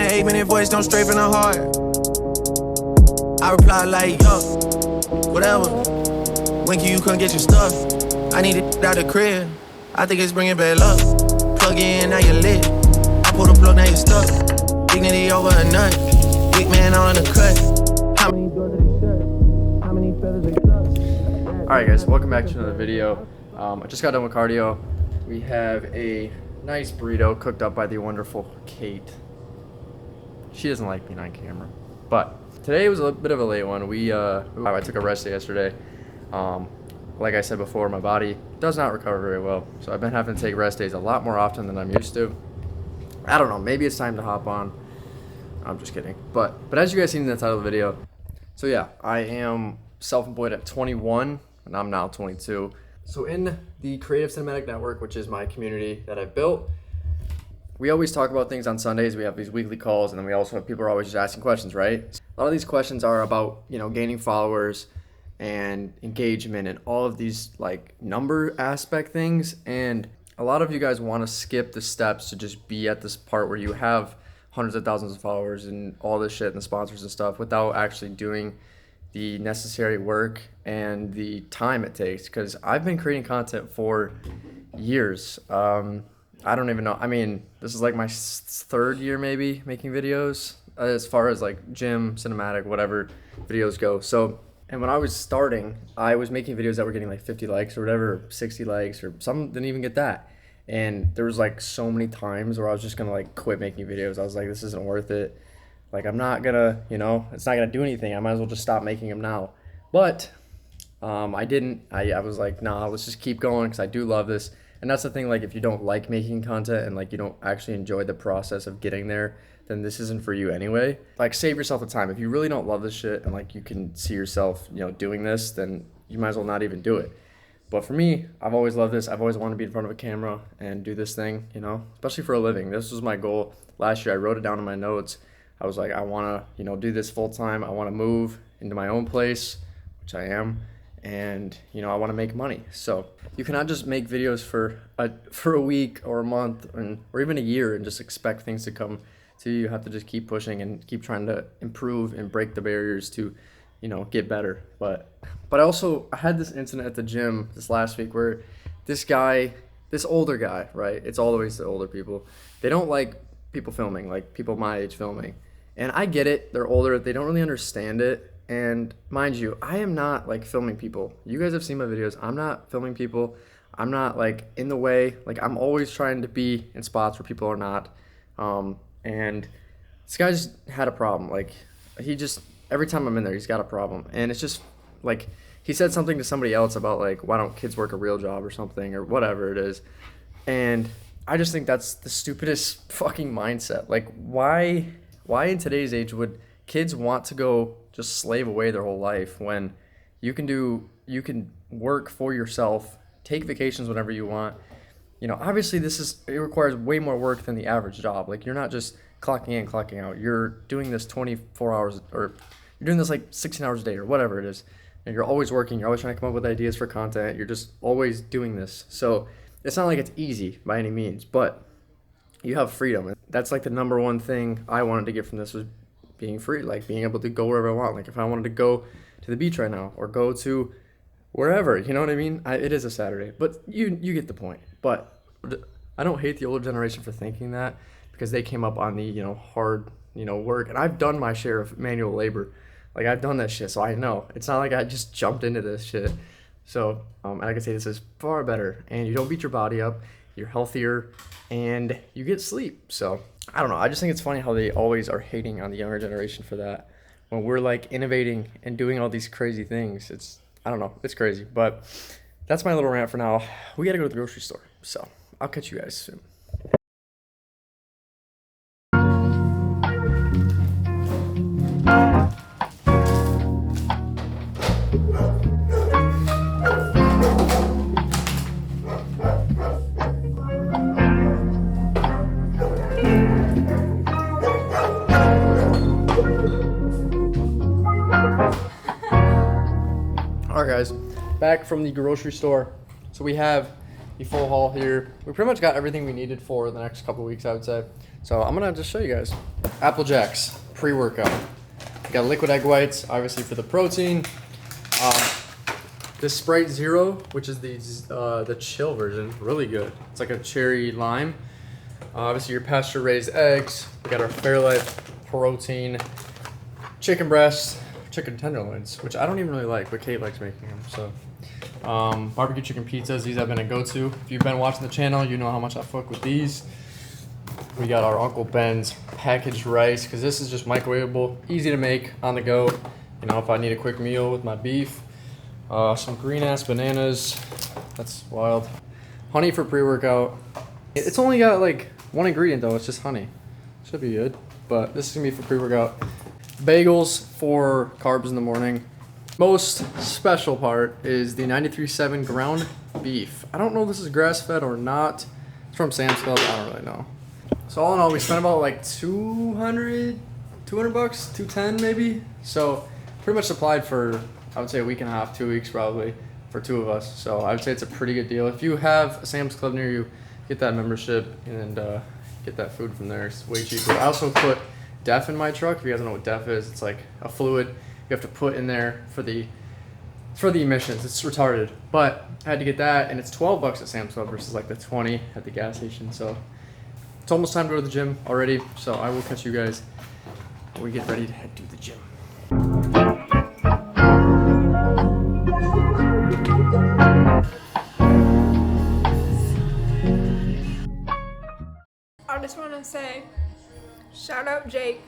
hate when their voice don't straight from the heart. I reply like, yo, whatever. When can you come get your stuff? I need it out the crib. I think it's bringing bad luck. Plug in, now you're lit. I pull the plug, now you're stuck. Dignity over a nut. Big man on the cut. How many doors are they shut? How many feathers they tuck? Alright guys, welcome back to another video. I just got done with cardio. We have a nice burrito cooked up by the wonderful Kate. She doesn't like being on camera. But today was a bit of a late one. I took a rest day yesterday. Like I said before, my body does not recover very well. So I've been having to take rest days a lot more often than I'm used to. I don't know, maybe it's time to hop on. I'm just kidding. But as you guys seen in the title of the video, so yeah, I am self-employed at 21 and I'm now 22. So in the Creative Cinematic Network, which is my community that I've built, we always talk about things on Sundays. We have these weekly calls, and then we also have people are always just asking questions, right? A lot of these questions are about, gaining followers and engagement and all of these like number aspect things. And a lot of you guys want to skip the steps to just be at this part where you have hundreds of thousands of followers and all this shit and the sponsors and stuff without actually doing the necessary work and the time it takes. Because I've been creating content for years. I don't even know. I mean, this is like my third year maybe making videos as far as like gym, cinematic, whatever videos go. So, and when I was starting, I was making videos that were getting like 50 likes or whatever, 60 likes, or some didn't even get that. And there was like so many times where I was just gonna like quit making videos. I was like, this isn't worth it. Like, I'm not gonna, it's not gonna do anything. I might as well just stop making them now. But I didn't. I was like, nah, let's just keep going because I do love this. And that's the thing, like, if you don't like making content and like you don't actually enjoy the process of getting there, then this isn't for you anyway. Like, save yourself the time. If you really don't love this shit and like you can see yourself, doing this, then you might as well not even do it. But for me, I've always loved this. I've always wanted to be in front of a camera and do this thing, especially for a living. This was my goal last year. I wrote it down in my notes. I was like, I want to, do this full time. I want to move into my own place, which I am. And, I want to make money. So you cannot just make videos for a week or a month or even a year and just expect things to come to you. You have to just keep pushing and keep trying to improve and break the barriers to, get better. But I had this incident at the gym this last week where this older guy, right? It's all the ways to older people. They don't like people filming, like people my age filming. And I get it. They're older. They don't really understand it. And mind you, I am not like filming people. You guys have seen my videos. I'm not filming people. I'm not like in the way. Like, I'm always trying to be in spots where people are not. And this guy just had a problem. Like, every time I'm in there, he's got a problem. And it's just like, he said something to somebody else about like, why don't kids work a real job or something or whatever it is. And I just think that's the stupidest fucking mindset. Like, why in today's age would kids want to go just slave away their whole life when you can work for yourself, take vacations whenever you want. Obviously it requires way more work than the average job. Like, you're not just clocking in, clocking out. You're doing this 24 hours or you're doing this like 16 hours a day or whatever it is. And you're always working. You're always trying to come up with ideas for content. You're just always doing this. So it's not like it's easy by any means, but you have freedom. That's like the number one thing I wanted to get from this was being free, like being able to go wherever I want. Like, if I wanted to go to the beach right now or go to wherever, you know what I mean? It is a Saturday, but you get the point. But I don't hate the older generation for thinking that, because they came up on the, hard, work. And I've done my share of manual labor. Like, I've done that shit, so I know. It's not like I just jumped into this shit. So, and I can say this is far better. And you don't beat your body up. You're healthier, and you get sleep. So, I don't know. I just think it's funny how they always are hating on the younger generation for that. When we're like innovating and doing all these crazy things, I don't know. It's crazy. But that's my little rant for now. We got to go to the grocery store. So I'll catch you guys soon. Alright guys, back from the grocery store. So we have the full haul here. We pretty much got everything we needed for the next couple weeks, I would say. So I'm gonna just show you guys. Apple Jacks, pre-workout. We got liquid egg whites, obviously for the protein. This Sprite Zero, which is the chill version, really good. It's like a cherry lime. Obviously your pasture raised eggs. We got our Fairlife protein, chicken breasts, chicken tenderloins, which I don't even really like, but Kate likes making them. So barbecue chicken pizzas, these have been a go-to. If you've been watching the channel, you know how much I fuck with these. We got our Uncle Ben's packaged rice, because this is just microwavable, easy to make on the go. You know, if I need a quick meal with my beef. Some green ass bananas, that's wild. Honey for pre-workout. It's only got like one ingredient though, it's just honey. Should be good, but this is gonna be for pre-workout. Bagels for carbs in the morning. Most special part is the 93.7 ground beef. I don't know if this is grass-fed or not. It's from Sam's Club, I don't really know. So all in all, we spent about like 200 bucks, 210 maybe. So pretty much supplied for, I would say, a week and a half, 2 weeks probably, for 2 of us. So I would say it's a pretty good deal. If you have a Sam's Club near you, get that membership and get that food from there. It's way cheaper. I also put Def in my truck. If you guys don't know what Def is, it's like a fluid you have to put in there for the emissions. It's retarded. But I had to get that, and it's 12 bucks at Sam's Club versus like the 20 at the gas station. So it's almost time to go to the gym already. So I will catch you guys when we get ready to head to the gym. I just want to say, shout out Jake.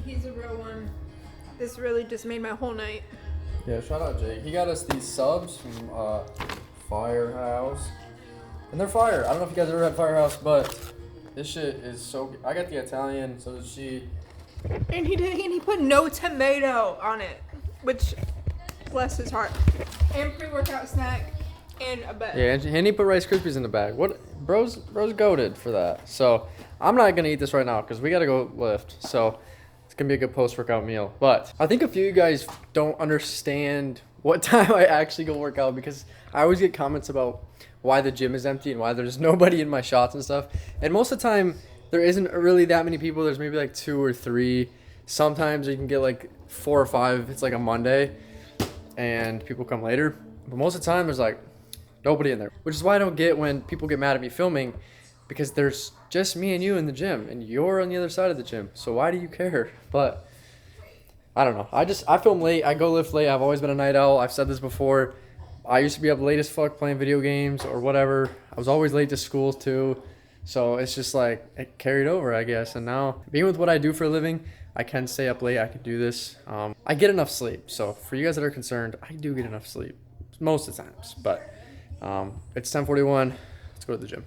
He's a real one. This really just made my whole night. Yeah, shout out Jake. He got us these subs from Firehouse. And they're fire. I don't know if you guys ever had Firehouse, but this shit is so good. I got the Italian, so does she. And he put no tomato on it, which bless his heart. And pre-workout snack and a bed. Yeah, and he put Rice Krispies in the bag. What? Bro's goated for that. So I'm not gonna eat this right now because we gotta go lift. So it's gonna be a good post-workout meal. But I think a few of you guys don't understand what time I actually go work out, because I always get comments about why the gym is empty and why there's nobody in my shots and stuff. And most of the time there isn't really that many people. There's maybe like 2 or 3. Sometimes you can get like 4 or 5 if it's like a Monday and people come later. But most of the time there's like nobody in there, which is why I don't get when people get mad at me filming, because there's just me and you in the gym and you're on the other side of the gym. So why do you care? But I don't know. I film late. I go lift late. I've always been a night owl. I've said this before. I used to be up late as fuck playing video games or whatever. I was always late to school too. So it's just like it carried over, I guess. And now being with what I do for a living, I can stay up late. I can do this. I get enough sleep. So for you guys that are concerned, I do get enough sleep most of the times. But it's 10:41. Let's go to the gym.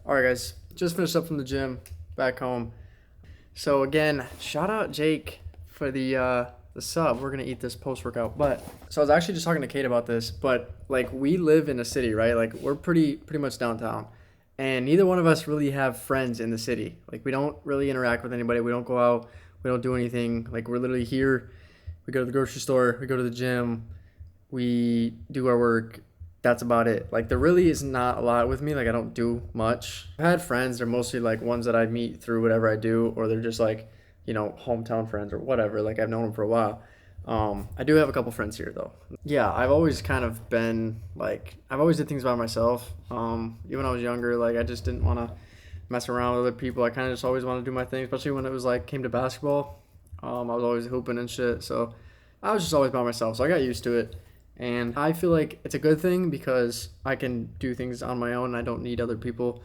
All right, guys, just finished up from the gym, back home. So again, shout out Jake for the sub. We're gonna eat this post-workout. But so I was actually just talking to Kate about this, but like we live in a city, right? Like we're pretty much downtown. And neither one of us really have friends in the city. Like we don't really interact with anybody. We don't go out, we don't do anything. Like we're literally here. We go to the grocery store, we go to the gym, we do our work. That's about it. Like there really is not a lot with me. Like I don't do much. I've had friends, they're mostly like ones that I meet through whatever I do, or they're just like, you know, hometown friends or whatever. Like I've known them for a while. I do have a couple friends here though. Yeah, I've always kind of been like, I've always did things by myself. Even when I was younger, like I just didn't want to mess around with other people. I kind of just always wanted to do my thing, especially when it was like came to basketball. I was always hooping and shit. So I was just always by myself. So I got used to it. And I feel like it's a good thing because I can do things on my own. I don't need other people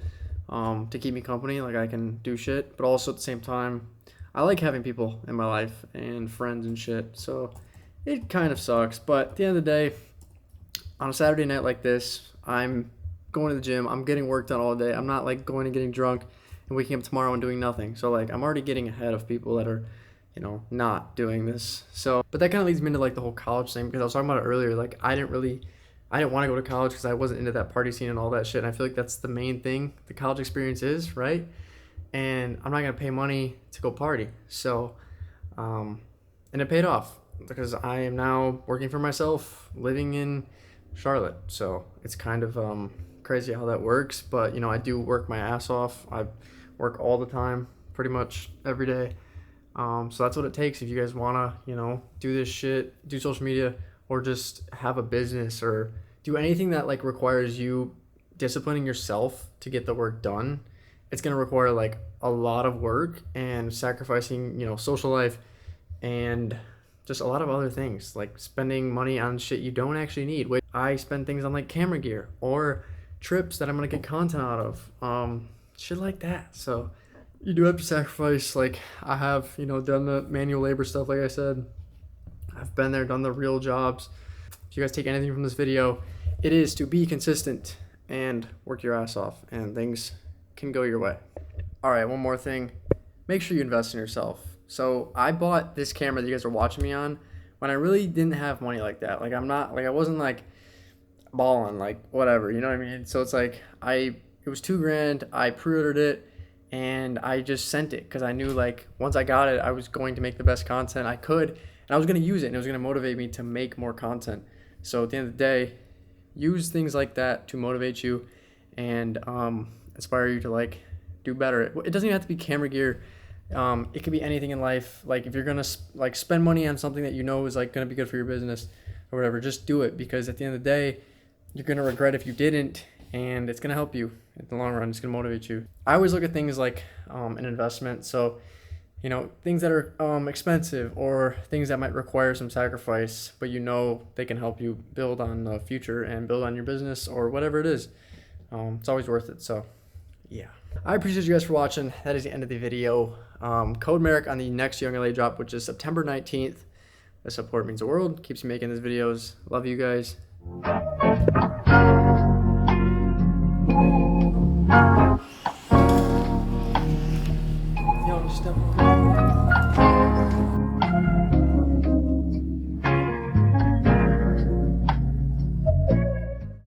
to keep me company. Like I can do shit, but also at the same time, I like having people in my life and friends and shit. So it kind of sucks. But at the end of the day, on a Saturday night like this, I'm going to the gym. I'm getting work done all day. I'm not like going and getting drunk and waking up tomorrow and doing nothing. So like I'm already getting ahead of people that are, you know, not doing this. So, but that kind of leads me into like the whole college thing, because I was talking about it earlier. Like I didn't want to go to college because I wasn't into that party scene and all that shit. And I feel like that's the main thing the college experience is, right? And I'm not going to pay money to go party. So, and it paid off because I am now working for myself, living in Charlotte. So it's kind of crazy how that works. But, you know, I do work my ass off. I work all the time, pretty much every day. So that's what it takes if you guys want to, you know, do this shit, do social media, or just have a business or do anything that like requires you disciplining yourself to get the work done. It's going to require like a lot of work and sacrificing, you know, social life and just a lot of other things, like spending money on shit you don't actually need. I spend things on like camera gear or trips that I'm going to get content out of, shit like that. So you do have to sacrifice. Like I have, you know, done the manual labor stuff. Like I said, I've been there, done the real jobs. If you guys take anything from this video, it is to be consistent and work your ass off and things can go your way. All right, one more thing. Make sure you invest in yourself. So I bought this camera that you guys are watching me on when I really didn't have money like that. Like I wasn't like balling, like whatever, you know what I mean? So it's like it was $2,000. I pre-ordered it and I just sent it because I knew like once I got it, I was going to make the best content I could and I was going to use it and it was going to motivate me to make more content. So at the end of the day, use things like that to motivate you and inspire you to like do better. It doesn't even have to be camera gear. It could be anything in life. Like if you're gonna like spend money on something that you know is like gonna be good for your business or whatever, just do it because at the end of the day, you're gonna regret if you didn't, and it's gonna help you in the long run. It's gonna motivate you. I always look at things like an investment. So, you know, things that are expensive or things that might require some sacrifice, but you know they can help you build on the future and build on your business or whatever it is. It's always worth it. So yeah, I appreciate you guys for watching. That is the end of the video. Code Merik on the next YOUNGLA drop, which is September 19th. The support means the world. Keeps me making these videos. Love you guys. Yo, step